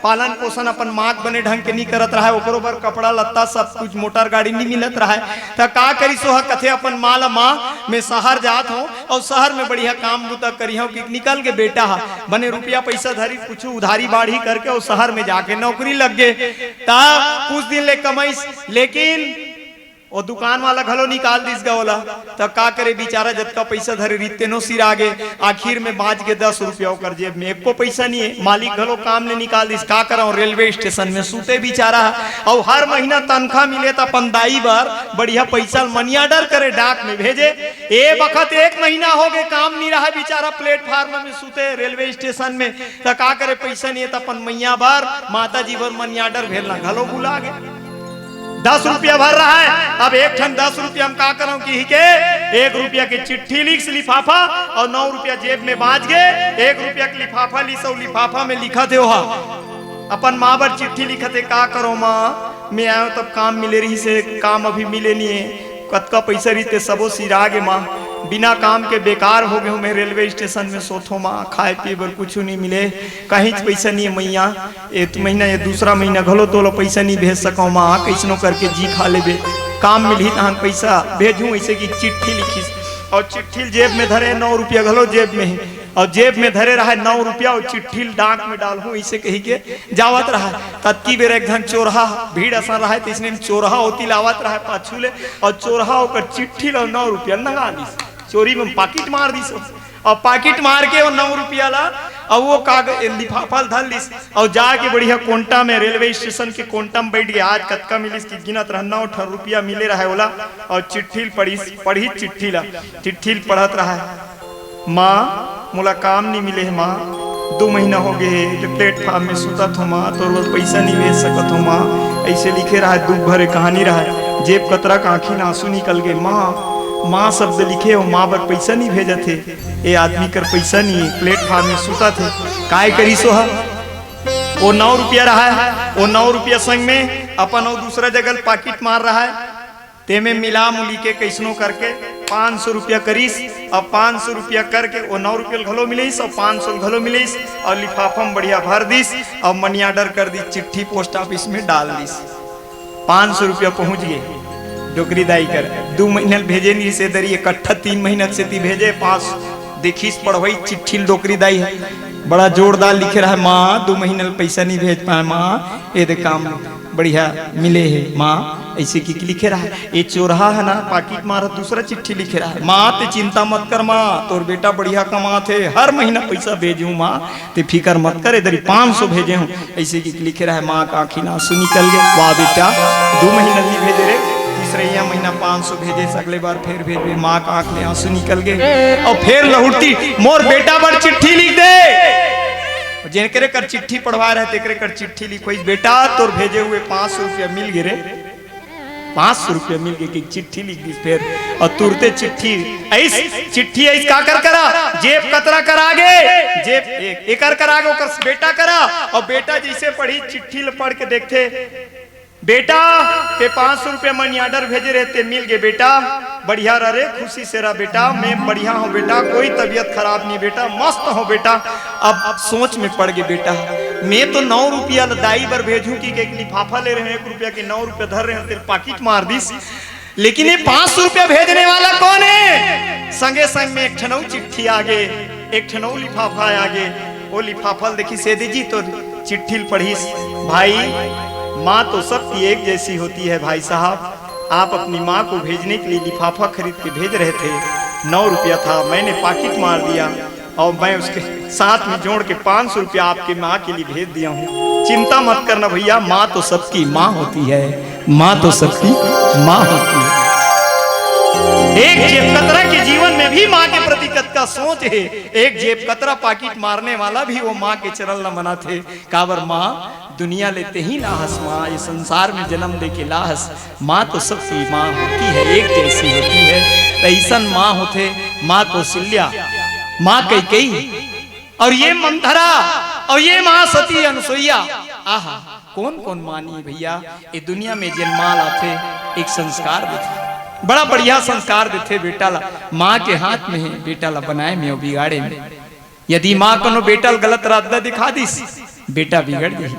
पालन पोषण अपन माँ बने ढंग के नहीं करत रहा है, ओकरो बर कपड़ा लत्ता सब कुछ मोटर गाड़ी नहीं मिलत रहा है, तो का करी सो कथे अपन माँ माँ में शहर जात हो और शहर में बढ़िया काम बुता करी हो कि निकल के बेटा बने रुपया पैसा धरी कुछ उधारी बाढ़ी करके और शहर में जाके नौकरी लग गए, कुछ दिन ले कमाई, लेकिन वो दुकान वाला घलो निकाल दिस गवला, तो का करे बेचारा जतका पैसा धरे रीते नो सिर आगे, आखिर में बाज के 10 रुपया कर जेब में एको पैसा नहीं है, मालिक घलो काम ने निकाल दिस, का करा रेलवे स्टेशन में सूते बेचारा, और हर महीना तनख्वाह मिले तो अपन दाई बार बढ़िया पैसा मनी ऑर्डर करे डाक में भेजे, ए वक्त 1 महीना हो गए काम नहीं रहा बेचारा प्लेटफार्म में सूते रेलवे स्टेशन में, तो का करे पैसा नहीं है तो अपन मैया बार माता जी बार मनी ऑर्डर भेजना घलो बुला गए, 10 रुपया भर रहा है, अब एक ठन 10 रुपया हम का करूं कि के 1 रुपया की चिट्ठी लिख लिफाफा और 9 रुपया जेब में बाज गए, 1 रुपया के लिफाफा ली सौ लिफाफा में लिखा थे वहा अपन माँ बर चिट्ठी लिखा थे, का करो माँ मैं आयो तब काम मिले रही से, काम अभी मिले नहीं है, कतका पैसा रही सबो सिरा गे माँ, बिना काम के बेकार हो गए हूँ मैं रेलवे स्टेशन में सोथो माँ, खाए पिए बर कुछ नहीं मिले, कहीं पैसा नहीं है मैया, एक महीना या दूसरा महीना घलो तो पैसा नहीं भेज सको माँ, कैसनो करके जी खा ले, काम मिली तहन पैसा भेजूँ, ऐसे की चिट्ठी लिखी और चिट्ठी जेब में धरे 9 रुपया घलो जेब में है, और जेब में धरे रहा 9 रुपया और चिट्ठी डाक में डाल हूँ, इसे कही के जावत रहा, तत्की बेर एक धन चोरहा भीड़ असा रहा तो इसने चोरहा होती लावत रहा पाछूले, और चोरहा होकर चिट्ठी लो 9 रुपया लगा दी, चोरी में पाकिट मार दी, और पाकिट मार के वो 9 रुपया ला और वो कागज लिफाफा धर लिस और जाके बढ़िया कोंटा में रेलवे स्टेशन के कोंटा में बैठ गया, आज कतका मिलिस की गिनत रहा 9 रुपया मिले रहा बोला, और चिट्ठी पढ़ी चिट्ठी ला, चिट्ठी पढ़त रहा है, माँ मोला काम नहीं मिले है माँ, 2 महीना हो गए प्लेटफार्म में सुतत हो माँ, तो रोज पैसा नहीं भेज सकत हो माँ, ऐसे लिखे रहा है, दुख भरे कहानी रहा है, जेब कतरा का आँखी में आंसू निकल गए, माँ माँ शब्द लिखे हो, माँ बर पैसा नहीं भेजा थे, ये आदमी कर पैसा नहीं है, प्लेटफार्म में सुता थे, काय करी सो है, वो 9 रुपया रहा है, वो 9 रुपया संग में अपन और दूसरा जगह पाकिट मार रहा है, ते में मिला मुली के कैसनो करके 500 रुपया करीस, अब 500 रुपया करके वो 9 रुपया घलो मिलीस और 500 घलो मिलीस, और लिफाफा में बढ़िया भर दीस और मनी ऑर्डर कर दी, चिट्ठी पोस्ट ऑफिस में डाल दीस, 500 रुपया पहुंच गए, डोकरी दाई कर 2 महीना भेजे नहीं से दरी इकट्ठा 3 महीना से ती भेजे, 5 देखीस पढ़वई चिट्ठी डोकरी दाई है, बड़ा जोरदार लिखे रहा है, माँ 2 महीना पैसा नहीं भेज पाए माँ, ये दे काम बढ़िया मिले है माँ, ऐसे की लिखे रहा है, ये चोरहा है ना पाकिट मारा, दूसरा चिट्ठी लिखे रहा है, माँ ते चिंता मत कर माँ, तोर बेटा बढ़िया कमा थे, हर महीना पैसा भेजूँ माँ, ते फिकर मत कर, इधर 500 भेजे हूँ, ऐसे की लिखे रहा है, माँ का आँखी ना आंसू निकल गए, वाह बेटा 2 महीना नहीं भेजे रे, तीसरे महीना 500 भेजे, अगले बार फिर भेजे, माँ का आंख में आंसू निकल गए, और फिर लहुटती मोर बेटा पर चिट्ठी लिख दे, जेकरे कर चिट्ठी पढ़वा रहे तेकरे कर चिट्ठी लिखो, बेटा तोर भेजे हुए 500 रुपया मिल गए रे, 500 रुपया मिल गए कि चिट्ठी लिख दी, फिर और तुरते चिट्ठी चिट्ठी ऐस का कर करा, जेब कतरा करा गे, जेब एक करा गे, ओकर बेटा करा, और बेटा जैसे पढ़ी चिट्ठी पढ़ के देखते, बेटा के 500 रुपया मनी ऑर्डर भेजे रहते मिल गए, बेटा बढ़िया रहे, खुशी से रहा बेटा, मैं बढ़िया हूँ बेटा, कोई तबीयत खराब नहीं बेटा, मस्त हो बेटा, अब सोच में पड़ गए बेटा, मैं तो 9 रुपया दाई बर भेजूं कि एक लिफाफा ले रहे हैं 1 रुपया के 9 रुपया धर रहे हैं, तेरे पाकिट मार दिस, लेकिन ये 500 रुपया भेजने वाला कौन है, संगे संग में एक ठनऊ चिट्ठी आगे, एक ठनऊ लिफाफा आगे, वो लिफाफा देखी सेदी जी तो चिट्ठी पढ़ी, भाई माँ तो सबकी एक जैसी होती है भाई साहब, आप अपनी माँ को भेजने के लिए लिफाफा खरीद के भेज रहे थे, 9 रुपया था, मैंने पाकिट मार दिया और मैं उसके साथ में जोड़ के 500 रुपया आपके माँ के लिए भेज दिया हूँ, चिंता मत करना भैया, माँ तो सबकी माँ होती है, माँ तो सबकी माँ होती है, एक जेब कतरा के जीवन में भी माँ के प्रति कतका सोच है, एक जेब कतरा पाकिट मारने वाला भी वो माँ के चरण न मना थे, काबर माँ दुनिया लेते ही लाहस, माँ ये संसार में जन्म दे के लाहस, माँ तो सबकी माँ होती है, एक जैसी होती है, ऐसन माँ होते माँ कौशल्या, माँ कैकेयी, और ये मंथरा, और ये माँ सती अनुसुईया, आहा कौन कौन मानी भैया, ये दुनिया में जन्माल आते एक संस्कार देते, बड़ा बढ़िया संस्कार देते बेटा ला, माँ के हाथ में है बेटा ला बनाए में बिगाड़े में, यदि माँ को बेटा गलत रास्ता दिखा दिस, बेटा बिगड़ गई।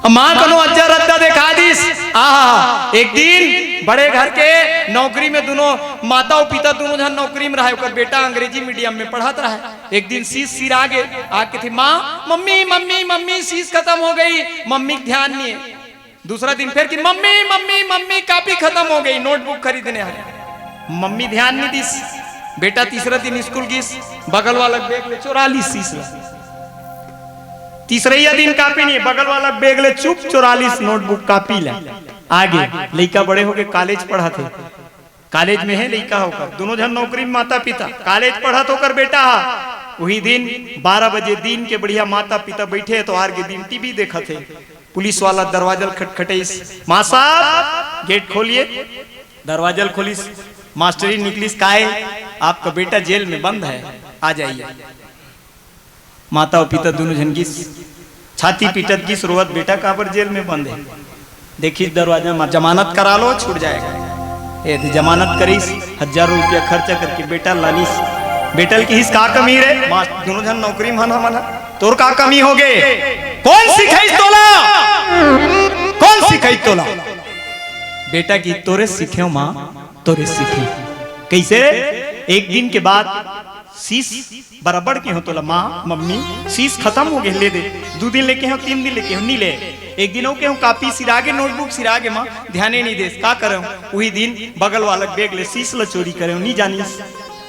माँ कनो अज्जा रद्दा देखा दिस। एक दिन बड़े घर के नौकरी में दोनों माता और पिता दोनों जन नौकरी में रहे, ओकर बेटा अंग्रेजी मीडियम में पढ़त रहे। एक दिन शीश सिरा गे आके थी, माँ मम्मी मम्मी मम्मी शीश खत्म हो गई, मम्मी ध्यान नहीं है। दूसरा दिन फिर कि मम्मी मम्मी मम्मी कापी खत्म हो गई, नोटबुक खरीदने आए, मम्मी ध्यान नहीं दिस। बेटा तीसरा दिन स्कूल गिस, बगल वाला बैग ले चुरा ली शीश। तीसरा दिन कापी नहीं, बगल वाला बैग ले चुप 44 नोटबुक कापी ले। आगे लड़का बड़े होके कॉलेज पढ़ा थे, कॉलेज में है लड़का होकर, दोनों जन नौकरी में माता पिता, कॉलेज पढ़ा तो कर बेटा। वही दिन 12 बजे दिन के बढ़िया माता पिता बैठे तो आर के दिन टीवी देखा थे। पुलिस वाला दरवाजा खटखटे, माँ साहब गेट खोलिए। दरवाजा खोलिस, मास्टरी निकलिस, काहे आपका बेटा जेल में बंद है, आ जाइए। माता और पिता दोनों जन की छाती पीटत की रोवत, बेटा कहाँ पर जेल में बंद है, देखिए दरवाजा में जमानत करा लो छूट जाएगा। ये जमानत करीस, 1000 रुपया खर्चा करके बेटा लालिस। बेटल की हिस का कमी रे, दोनों जन नौकरी मना मना, तोर का कमी हो गए, कौन सिखाई तोला, कौन सिखाई तोला। बेटा की तोरे सीखे माँ, तोरे सीखे कैसे। एक दिन के बाद शीश बराबर के हो तोला, माँ मम्मी शीश खत्म हो गए, ले दे। 2 दिन लेके हो, 3 दिन लेके हो, नहीं ले। एक दिन हो के कापी सिरागे, नोटबुक सिरागे, माँ ध्यान नहीं दे, का करे। वही दिन बगल वाला बैग ले शीश ला चोरी करे, नहीं जानिस।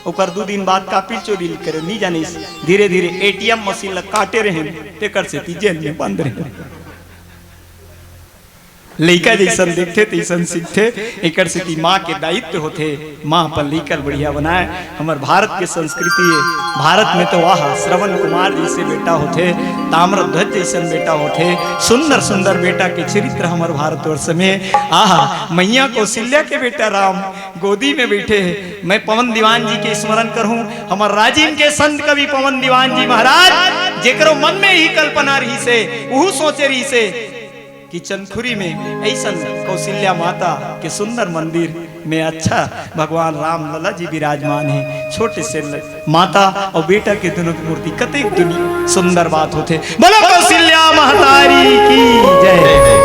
ओकर 2 दिन बाद कापी चोरी करे, नहीं जानिस। धीरे धीरे ATM मशीन ला काटे रहे, तेकर से ती जेल में बंद रहे। लड़का जैसन देखते तैसन सीखते, एक माँ के दायित्व होते। माँ पर लेकर बढ़िया बनाए। हमारे भारत के संस्कृति है, भारत में तो वाह श्रवण कुमार जैसे बेटा होते, ताम्रध्वज जैसन बेटा होते, सुंदर सुंदर बेटा के चरित्र हमारे भारतवर्ष में। मैया कौशल्या के बेटा राम गोदी में बैठे हैं। मैं पवन दीवान जी के स्मरण करूं, हमारे राजीव के संत कवि पवन दीवान जी महाराज, जेकरो मन में ही कल्पना रही से, वह सोचे रही से कि चंदखुरी में ऐसा कौशल्या माता के सुंदर मंदिर में अच्छा भगवान राम लला जी विराजमान है। छोटे से माता और बेटा के दोनों की मूर्ति कतई दुनिया सुंदर बात होते। बोलो कौशल्या महतारी की जय।